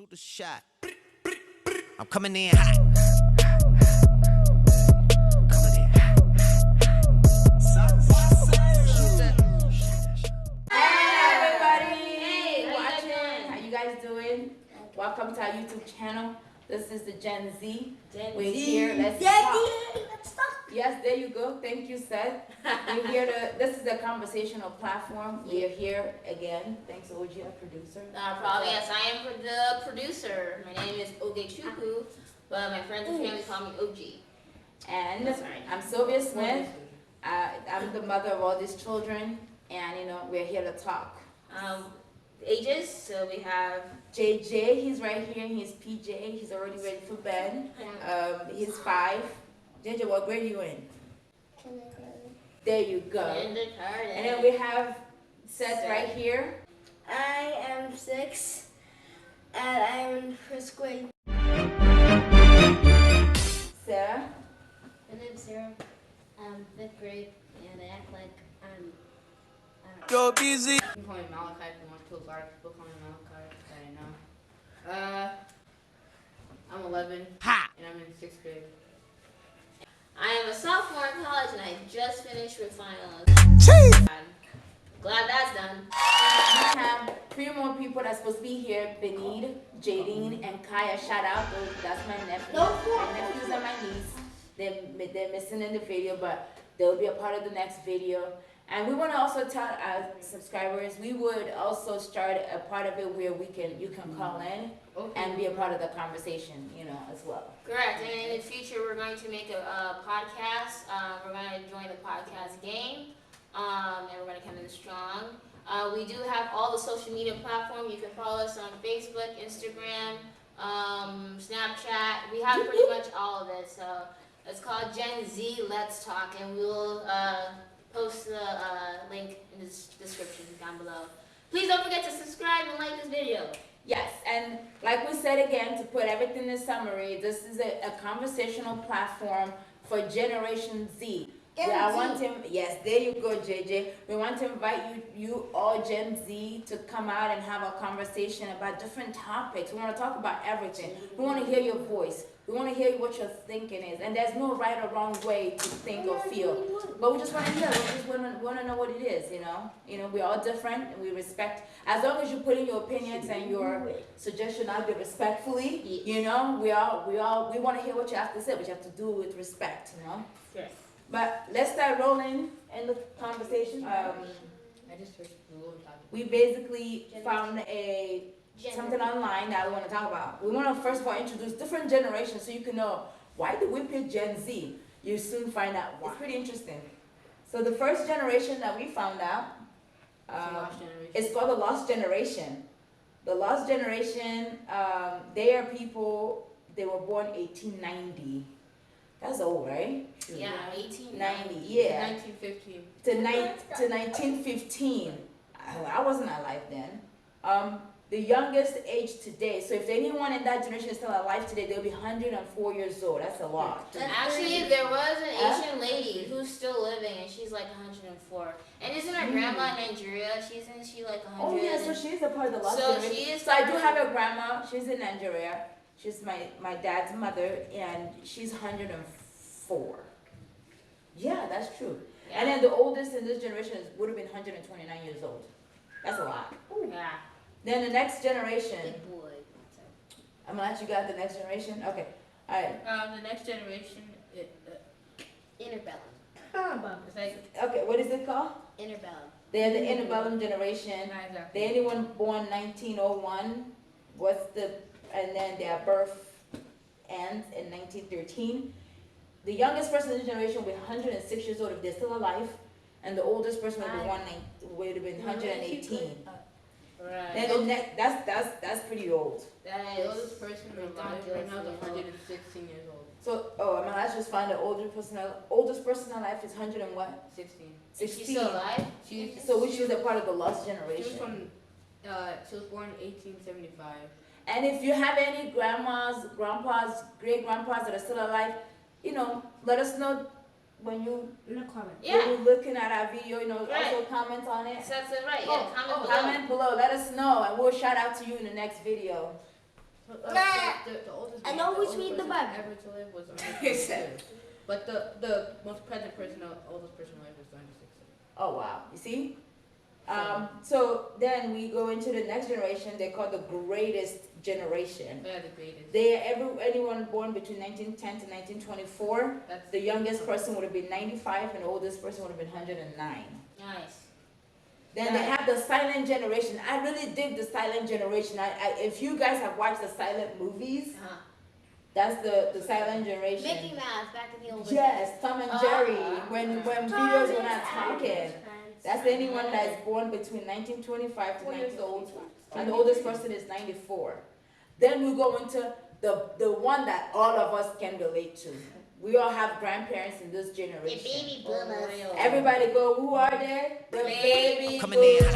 Shoot the shot. I'm coming in hot. Coming in Hey everybody! Hey, watching. How you guys doing? Welcome to our YouTube channel. This is the Gen Z. We're here. Let's talk. Yes, there you go. Thank you, Seth. We're here to. This is a conversational platform. We are here again. Thanks, OG, our producer. Probably yes, I am the producer. My name is Ogechukwu, but my friends and family call me OG. And I'm Sylvia Smith. I'm the mother of all these children, and we're here to talk. Ages, so we have JJ, he's right here, he's PJ, he's already ready for bed. He's 5. JJ, what grade are you in? Kindergarten. There you go. kindergarten. And then we have Seth right here. I am 6, and I'm in first grade. Sarah. My name's Sarah. I'm 5th grade, and I act like I'm. Go busy. You can call me Malachi if you want to. A lot of people call me Malachi, I know. I'm 11, Ha! and I'm in 6th grade. I am a sophomore in college, and I just finished with finals. Glad that's done. We have 3 more people that's supposed to be here. Benid, Jadine, and Kaya. Shout out. That's my nephew. My nephews and my niece. They're missing in the video, but they'll be a part of the next video. And we want to also tell our subscribers, we would also start a part of it where you can call in and be a part of the conversation, as well. Correct, and in the future we're going to make a podcast. We're going to join the podcast game, and we're going to come in strong. We do have all the social media platforms. You can follow us on Facebook, Instagram, Snapchat. We have pretty much all of it. So it's called Gen Z Let's Talk, and we'll post the link in the description down below. Please don't forget to subscribe and like this video. Yes, and like we said again, to put everything in summary, this is a conversational platform for Generation Z. I want him. Yes, there you go, JJ. We want to invite you all Gen Z to come out and have a conversation about different topics. We want to talk about everything. We want to hear your voice. We want to hear what your thinking is. And there's no right or wrong way to think or feel. But we just want to hear. We just want to know what it is. We're all different, and we respect. As long as you put in your opinions and your suggestion out there respectfully, we want to hear what you have to say, but you have to do it with respect. Yes. But let's start rolling in the conversation. I just searched Google and talked. We basically found something online that we want to talk about. We want to first of all introduce different generations so you can know why did we pick Gen Z. You soon find out why. It's pretty interesting. So the first generation that we found out is called the Lost Generation. The Lost Generation, they are people, they were born 1890. That's old, right? Yeah, 1890. 90, yeah. 1915. To 1915. I wasn't alive then. The youngest age today, so if anyone in that generation is still alive today, they'll be 104 years old. That's a lot. Actually, there was an Asian lady who's still living, and she's like 104. And isn't her grandma in Nigeria? Isn't she like 100? Oh yeah, so she's a part of the Lost Generation. She is. So I do have a grandma. She's in Nigeria. She's my dad's mother, and she's 104. Yeah, that's true. Yeah. And then the oldest in this generation would have been 129 years old. That's a lot. Ooh. Yeah. Then the next generation. Big boy. I'm gonna let you got the next generation. Okay. All right. The next generation, Interbellum. it's like Okay. What is it called? Interbellum. They're the antebellum generation. exactly. They anyone born 1901. And then their birth ends in 1913. The youngest person in this generation will be 106 years old if they're still alive, and the oldest person would have been 118. Right. Then that's pretty old. That The is. oldest person alive right now is 116 years old. So let's just find the oldest person alive is 100 and what? 16. Is she still alive? Which is a part of the Lost She Generation. was born in 1875. And if you have any grandmas, grandpas, great grandpas that are still alive, let us know when you're looking at our video. Also comment on it. That's it, right? Yeah, comment below. Comment below. Let us know, and we'll shout out to you in the next video. The oldest I man- know the which oldest read the person Bible. ever to live was under He 66. said. But the most present person, the oldest person alive was under 60. Oh wow, you see? So then we go into the next generation. They call the greatest generation. Yeah, the greatest. Anyone born between 1910 to 1924. That's The youngest person would have been 95, and the oldest person would have been 109. Nice. Then they have the silent generation. I really dig the silent generation. If you guys have watched the silent movies, that's the silent generation. Mickey Mouse back in the old Yes, Tom and Jerry. When videos were not Tom talking. That's anyone that's born between 1925 to 4 years old. 1925. And the oldest person is 94. Then we go into the one that all of us can relate to. We all have grandparents in this The generation. baby boomers. Everybody go, who are they? The baby Coming in. boomers.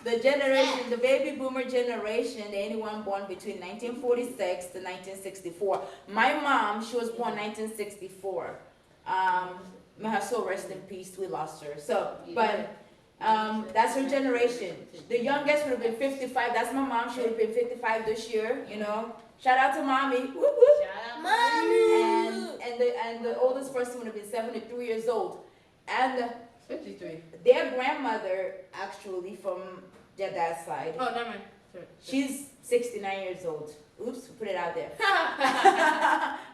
The generation, the baby boomer generation, anyone born between 1946 to 1964. My mom, she was born 1964. May her soul rest in peace, we lost her. So, but that's her generation. The youngest would have been 55. That's my mom. She would have been 55 this year. You know, shout out to mommy. Whoop, whoop. Shout out, Mommy. And the oldest person would have been 73 years old. And 53. their grandmother, actually from their dad's side, Oh, never mind. Sorry. she's 69 years old. Oops, put it out there.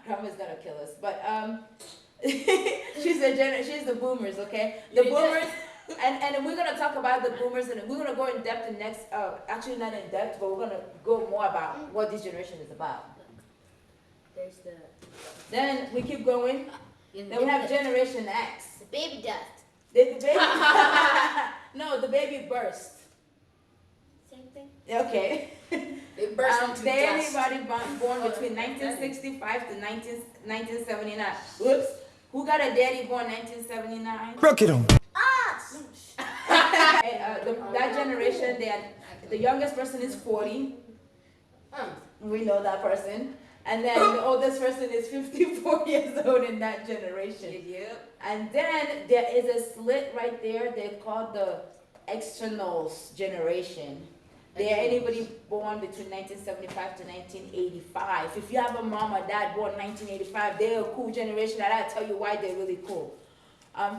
Grandma's gonna kill us, but she's the boomers, okay? The boomers, and we're gonna talk about the boomers, and we're gonna go in depth in next. Actually, not in depth, but we're gonna go more about what this generation is about. There's the Then we keep going. Then we have Generation X. baby dust. The baby, no, the baby burst. Same thing. Okay. It burst into dust. Anybody born between 1965 to 1979. Whoops. Who got a daddy born 1979? Crooked 'em. That generation, the youngest person is 40. We know that person. And then the oldest person is 54 years old in that generation. Yep. And then there is a split right there. They call the externals generation. They're anybody born between 1975 to 1985. If you have a mom or dad born 1985, they're a cool generation, and I'll tell you why they're really cool.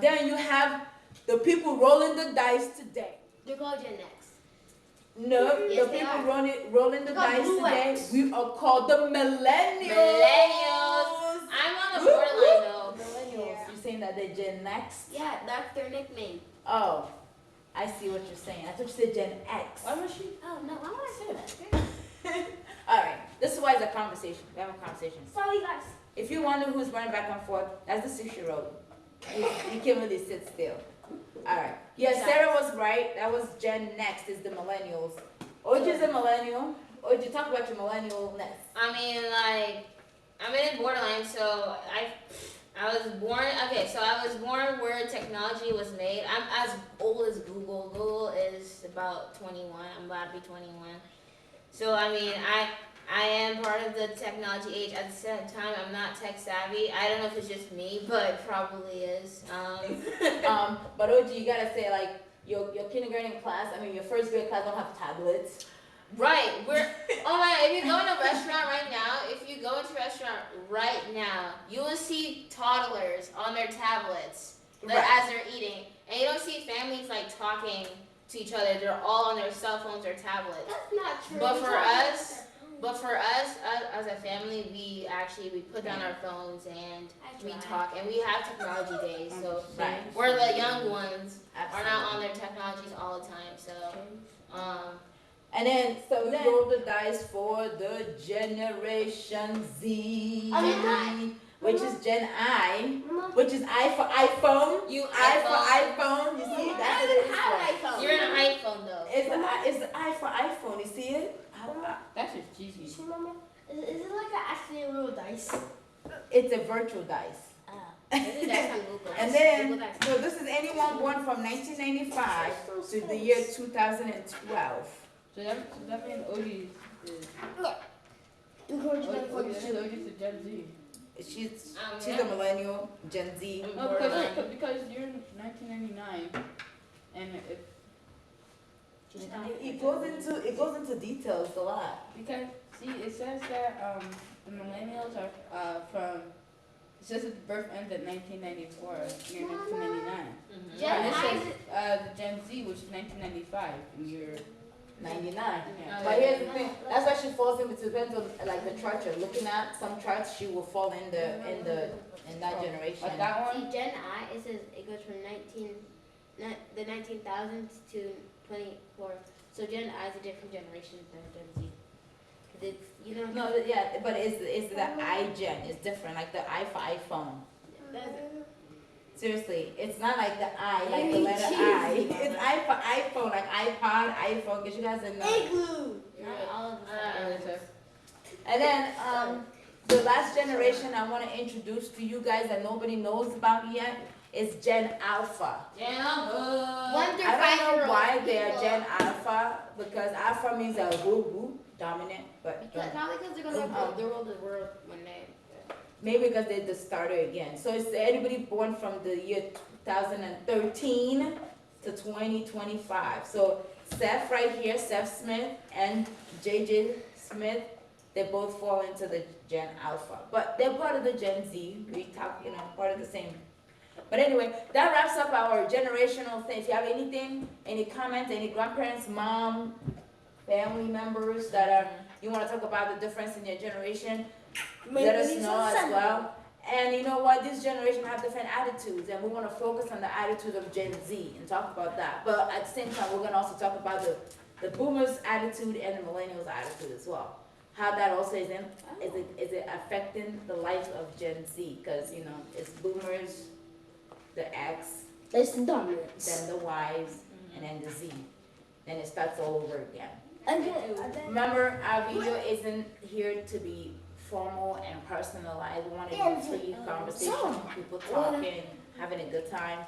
Then you have the people rolling the dice today. They're called Gen X. No, Yes, the they people are. rolling the They're called dice Blue today, X. we are called the millennials. Millennials. I'm on the Whoop, borderline though. Millennials. You're saying that they're Gen X? Yeah, that's their nickname. Oh, I see what you're saying. I thought you said Gen X. Why was she? Oh no, why would I say that? All right, this is why it's a conversation. We have a conversation. Sorry guys. If you wonder who's running back and forth, that's the 6-year-old. You can't really sit still. All right. Yeah, Sarah was right. That was Gen Next is the millennials. Oji's a millennial. Oji, talk about your millennial-ness. I mean, like, I'm in borderline, so I was born. Okay, so I was born where technology was made. I'm as old as Google. Google is about 21. I'm about to be 21. So I mean, I am part of the technology age. At the same time, I'm not tech savvy. I don't know if it's just me, but it probably is. But Oji, you gotta say like your kindergarten class. I mean, your first grade class don't have tablets. Right, oh my, if you go in a restaurant right now, you will see toddlers on their tablets like, Right. as they're eating. And you don't see families like talking to each other. They're all on their cell phones or tablets. That's not true. But for us, as a family, we put down our phones and we talk. And we have technology days, so Right. we're the young ones are not Absolutely. on their technologies all the time. So, And then we roll the dice for the Generation Z, which is Gen I, which is I for iPhone. you I for iPhone. You see, that's what it is have for. an iPhone. You're an iPhone though. It's the I for iPhone. You see it? That's just cheesy. See, Mama? Is it like an actually real dice? It's a virtual dice. Maybe that's not Google. And then, so this is anyone born from 1995 to the year 2012. So that means Odie is. Google. Odie's a Gen Z. She's Yeah. a millennial, Gen Z. No, because you're in 1999, and if It goes into details a lot. Because see, it says that the millennials are from. It says that the birth ends at 1994, year 1999. Gen And it I says is the Gen Z, which is 1995, and you're 99. yeah. But here's the thing. That's why she falls in. It depends on like the chart you're looking at. Some charts she will fall in that generation. Like that one. see Gen I. It says it goes from the 19,000s to 24. So Gen I is a different generation than Gen Z. 'Cause it's No, yeah, but it's the iGen. It's different. Like the I for iPhone. Seriously, it's not like the I, like the letter I. It's I for iPhone, like iPod, iPhone. Cause you guys didn't know. Igloo. Not all of us. And then the last generation I want to introduce to you guys that nobody knows about yet is Gen Alpha. One through I don't know 5-year-old why they are people. Gen Alpha because Alpha means a woo dominant, but Probably because they're gonna rule the world one day. maybe because they're the starter again. So it's anybody born from the year 2013 to 2025. So Seth right here, Seth Smith and JJ Smith, they both fall into the Gen Alpha. But they're part of the Gen Z. We talk, part of the same. But anyway, that wraps up our generational thing. If you have anything, any comments, any grandparents, mom, family members that are, you want to talk about the difference in your generation, let us know as well. And you know what? This generation have different attitudes, and we want to focus on the attitude of Gen Z and talk about that. But at the same time, we're going to also talk about the boomers' attitude and the millennials' attitude as well. How that also is it affecting the life of Gen Z? Because it's boomers, the X, It's the dominance. then the Ys, and then the Z. Then it starts all over again. And then, Remember, our video isn't here to be formal and personalized. We want to be a free conversation, people talking, having a good time.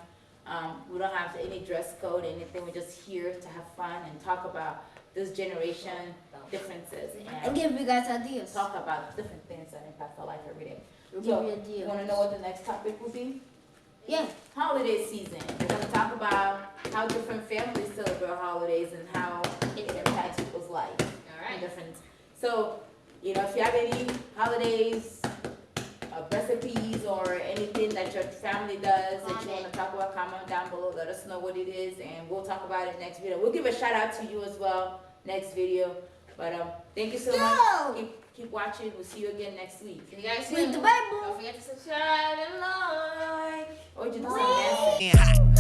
We don't have any dress code, anything. We're just here to have fun and talk about this generation differences and and give you guys ideas. talk about different things that impact our life every day. Give So, you you ideas. want to know what the next topic will be? Yeah. Holiday season. We're going to talk about how different families celebrate holidays and how it impacts people's life. And different. So, if you have any holidays, recipes, or anything that your family does that you want to talk about, comment down below. Let us know what it is, and we'll talk about it next video. We'll give a shout out to you as well next video. But thank you so much. Keep watching. We'll see you again next week. See you guys soon. Read the Bible. Don't forget to subscribe and like. Or you do some dancing. Hot.